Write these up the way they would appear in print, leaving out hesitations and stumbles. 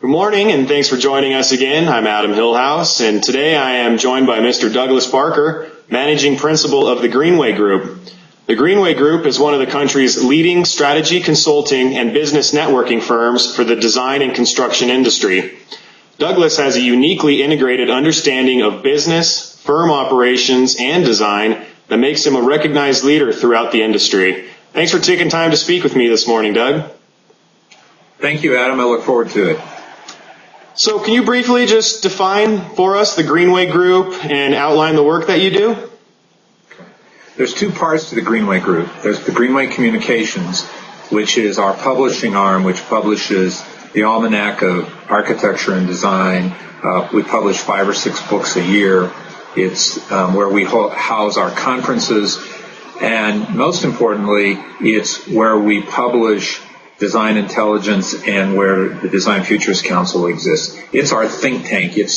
Good morning, and thanks for joining us again. I'm Adam Hillhouse, and today I am joined by Mr. Douglas Barker, Managing Principal of the Greenway Group. The Greenway Group is one of the country's leading strategy consulting and business networking firms for the design and construction industry. Douglas has a uniquely integrated understanding of business, firm operations, and design that makes him a recognized leader throughout the industry. Thanks for taking time to speak with me this morning, Doug. Thank you, Adam. I look forward to it. So can you briefly just define for us the Greenway Group and outline the work that you do? There's two parts to the Greenway Group. There's the Greenway Communications, which is our publishing arm, which publishes the Almanac of Architecture and Design. We publish 5 or 6 books a year. It's where we house our conferences. And most importantly, it's where we publish design intelligence and where the Design Futures Council exists. It's our think tank. It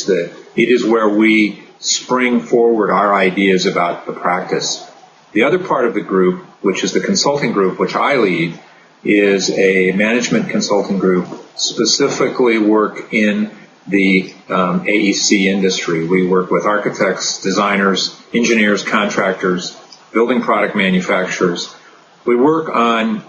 is where we spring forward our ideas about the practice. The other part of the group, which is the consulting group, which I lead, is a management consulting group, specifically work in the AEC industry. We work with architects, designers, engineers, contractors, building product manufacturers. We work on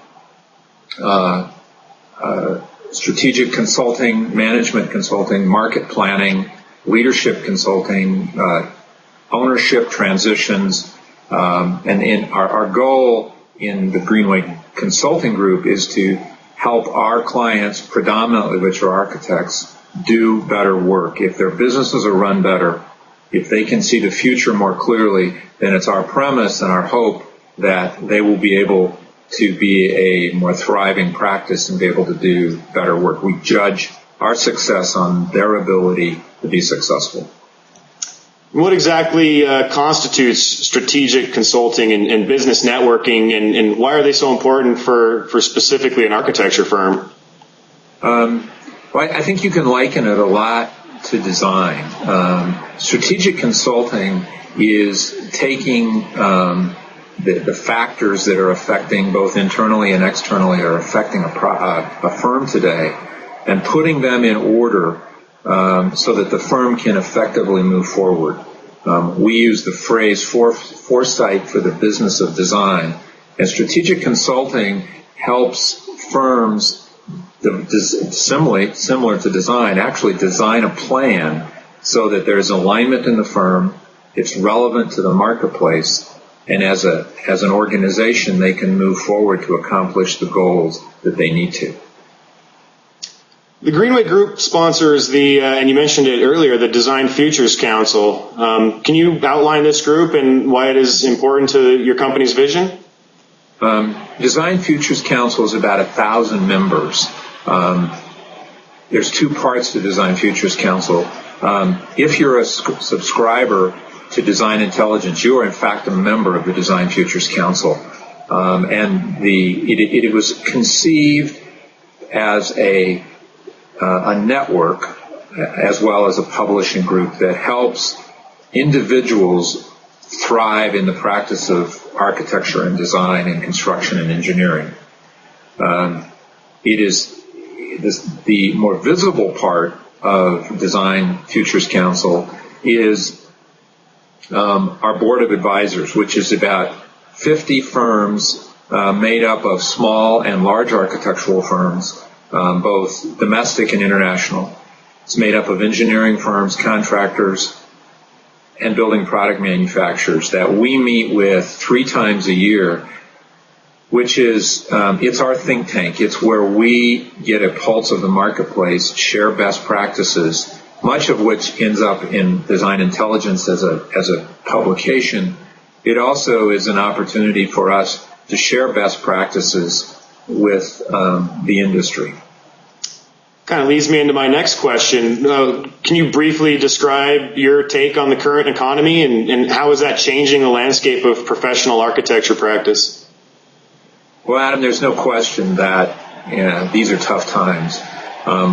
strategic consulting, management consulting, market planning, leadership consulting, ownership transitions, and our goal in the Greenway Consulting Group is to help our clients, predominantly which are architects, do better work. If their businesses are run better, if they can see the future more clearly, then it's our premise and our hope that they will be able to be a more thriving practice and be able to do better work. We judge our success on their ability to be successful. What exactly constitutes strategic consulting and business networking, and why are they so important for specifically an architecture firm? Well, I think you can liken it a lot to design. Strategic consulting is taking the factors that are affecting both internally and externally are affecting a firm today and putting them in order so that the firm can effectively move forward. We use the phrase foresight for the business of design, and strategic consulting helps firms, similar to design, actually design a plan so that there's alignment in the firm, it's relevant to the marketplace, and as an organization they can move forward to accomplish the goals that they need to. The Greenway Group sponsors and you mentioned it earlier, the Design Futures Council. Can you outline this group and why it is important to your company's vision? Design Futures Council is about 1,000 members. There's 2 parts to Design Futures Council. If you're a subscriber to Design Intelligence, you are in fact a member of the Design Futures Council. And it was conceived as a network as well as a publishing group that helps individuals thrive in the practice of architecture and design and construction and engineering. It is the more visible part of Design Futures Council is our board of advisors, which is about 50 firms made up of small and large architectural firms, both domestic and international. It's made up of engineering firms, contractors, and building product manufacturers that we meet with 3 times a year, which is, it's our think tank. It's where we get a pulse of the marketplace, share best practices, much of which ends up in Design Intelligence as a publication. It also is an opportunity for us to share best practices with the industry. Kind of leads me into my next question. Can you briefly describe your take on the current economy and how is that changing the landscape of professional architecture practice? Well, Adam, there's no question that these are tough times.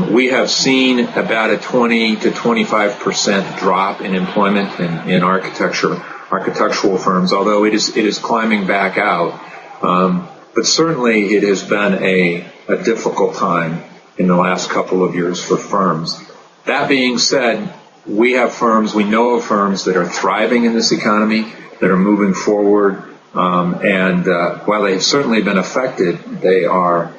We have seen about a 20 to 25% drop in employment in architectural firms, although it is climbing back out. But certainly it has been a difficult time. in the last couple of years for firms. That being said, we know of firms that are thriving in this economy, that are moving forward, and while they've certainly been affected, they have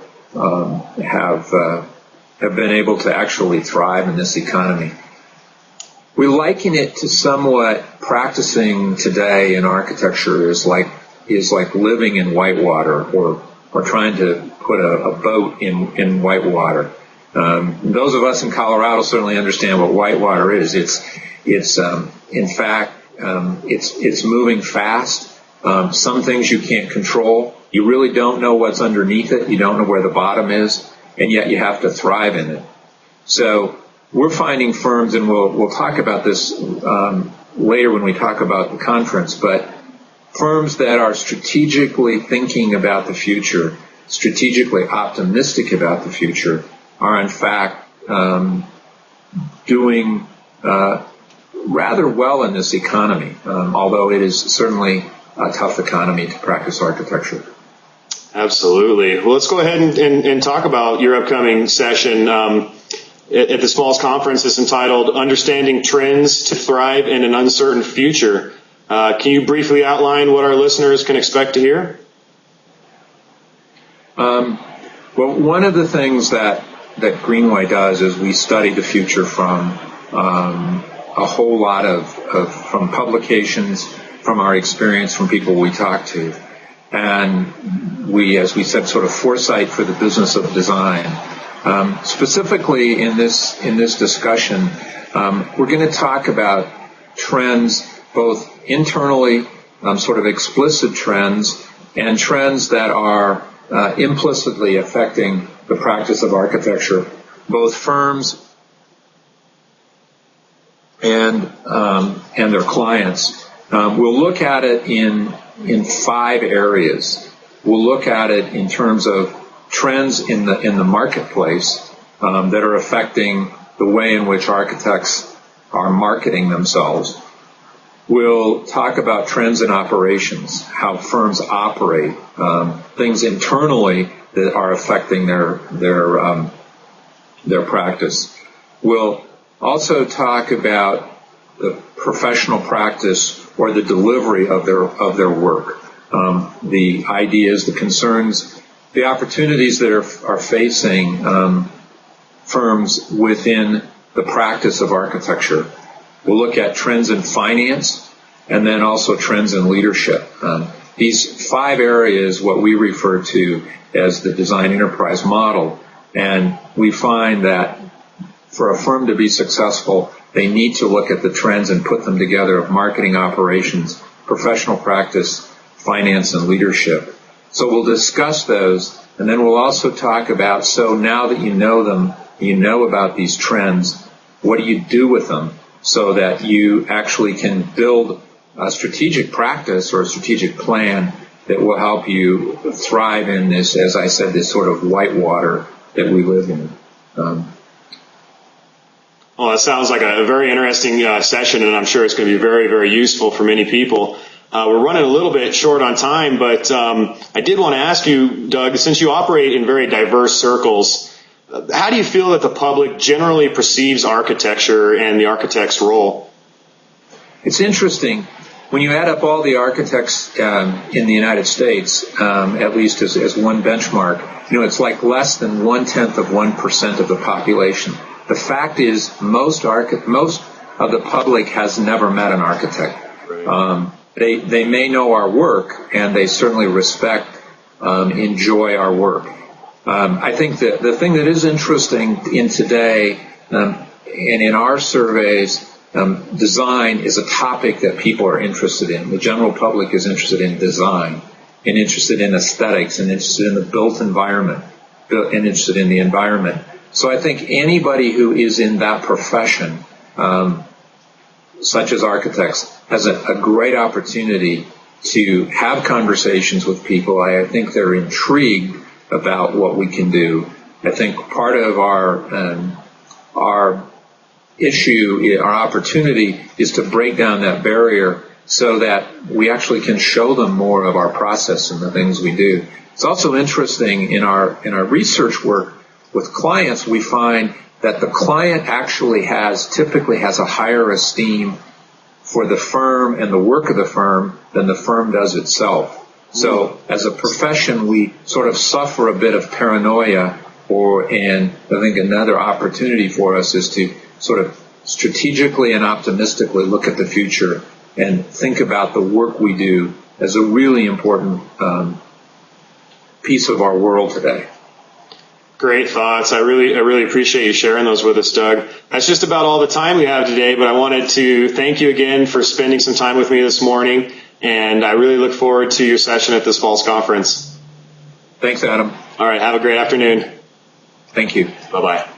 been able to actually thrive in this economy. We liken it to somewhat practicing today in architecture is like living in whitewater or trying to put a boat in whitewater. Those of us in Colorado certainly understand what whitewater is. It's moving fast. Some things you can't control. You really don't know what's underneath it. You don't know where the bottom is, and yet you have to thrive in it. So we're finding firms, and we'll talk about this later when we talk about the conference, but firms that are strategically thinking about the future, strategically optimistic about the future, are in fact doing rather well in this economy, although it is certainly a tough economy to practice architecture. Absolutely. Well, let's go ahead and talk about your upcoming session at this fall's conference. It's entitled Understanding Trends to Thrive in an Uncertain Future. Can you briefly outline what our listeners can expect to hear? Well, one of the things that Greenway does is we study the future from a whole lot from publications, from our experience, from people we talk to. And we, as we said, sort of foresight for the business of design. Specifically in this discussion, we're going to talk about trends, both internally, sort of explicit trends, and trends that are implicitly affecting the practice of architecture, both firms and their clients. We'll look at it in 5 areas. We'll look at it in terms of trends in the marketplace that are affecting the way in which architects are marketing themselves. We'll talk about trends in operations, how firms operate, things internally that are affecting their practice. We'll also talk about the professional practice or the delivery of their work, the ideas, the concerns, the opportunities that are facing firms within the practice of architecture. We'll look at trends in finance and then also trends in leadership. These 5 areas, what we refer to as the design enterprise model, and we find that for a firm to be successful, they need to look at the trends and put them together of marketing, operations, professional practice, finance, and leadership. So we'll discuss those, and then we'll also talk about, so now that you know them, you know about these trends, what do you do with them so that you actually can build a strategic practice or a strategic plan that will help you thrive in this, as I said, this sort of whitewater that we live in. Well, that sounds like a very interesting session, and I'm sure it's going to be very, very useful for many people. We're running a little bit short on time, but I did want to ask you, Doug, since you operate in very diverse circles, how do you feel that the public generally perceives architecture and the architect's role? It's interesting. When you add up all the architects in the United States, at least as one benchmark, it's like less than 0.1% of the population. The fact is, most of the public has never met an architect. They may know our work, and they certainly respect, enjoy our work. I think that the thing that is interesting in today, and in our surveys, design is a topic that people are interested in. The general public is interested in design, and interested in aesthetics, and interested in the built environment, and interested in the environment. So I think anybody who is in that profession, such as architects, has a great opportunity to have conversations with people. I think they're intrigued about what we can do. I think part of our issue, our opportunity, is to break down that barrier so that we actually can show them more of our process and the things we do. It's also interesting in our research work. with clients, we find that the client actually typically has a higher esteem for the firm and the work of the firm than the firm does itself. So as a profession, we sort of suffer a bit of paranoia, and I think another opportunity for us is to sort of strategically and optimistically look at the future and think about the work we do as a really important piece of our world today. Great thoughts. I really appreciate you sharing those with us, Doug. That's just about all the time we have today, but I wanted to thank you again for spending some time with me this morning, and I really look forward to your session at this fall's conference. Thanks, Adam. All right. Have a great afternoon. Thank you. Bye-bye.